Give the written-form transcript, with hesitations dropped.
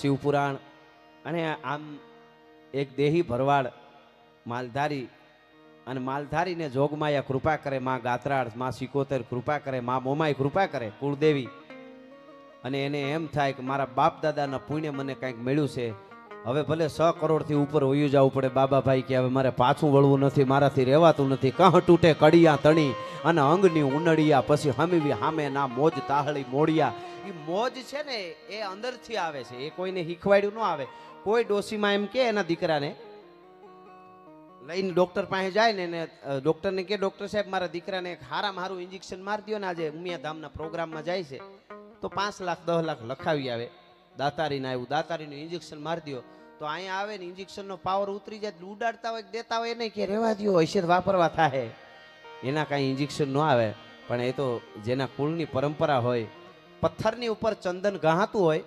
શિવપુરાણ અને આમ એક દેહી ભરવાડ માલધારી અને માલધારીને જોગમાયા કૃપા કરે, માં ગાત્રાળ, માં સિકોતેર કૃપા કરે, માં મોમાઈ કૃપા કરે, કુળદેવી. અને એને એમ થાય કે મારા બાપ દાદાના પુણ્ય મને કંઈક મળ્યું છે, હવે ભલે 100 કરોડથી ઉપર વયું જવું પડે બાબાભાઈ, કે હવે મારે પાછું વળવું નથી, મારાથી રહેવાતું નથી. કહ તૂટે કડિયા તણી અને અંગની ઉનડિયા, પછી હમીવી હામે ના મોજ તાહળી મોડિયા. એ મોજ છે ને એ અંદરથી આવે છે, એ કોઈને શીખવાડ્યું ન આવે. કોઈ ડોશીમાં એમ કે એના દીકરાને લઈને ડોક્ટર પાસે જાય ને એને ડોક્ટરને કે ડોક્ટર સાહેબ મારા દીકરાને એક હારામાં હારું ઇન્જેક્શન મારી દો ને, આજે ઉમિયાધામના પ્રોગ્રામમાં જાય છે તો 5 લાખ 10 લાખ લખાવી આવે. દાતારીને આવ્યું, દાતારીનું ઇન્જેક્શન મારી દો તો અહીંયા આવે ને ઇન્જેક્શનનો પાવર ઉતરી જાય, ઉડાડતા હોય દેતા હોય નહીં કે રહેવા દો હશે વાપરવા થાય, એના કાંઈ ઇન્જેક્શન ન આવે. પણ એ તો જેના કુળની પરંપરા હોય, પથ્થરની ઉપર ચંદન ગહાતું હોય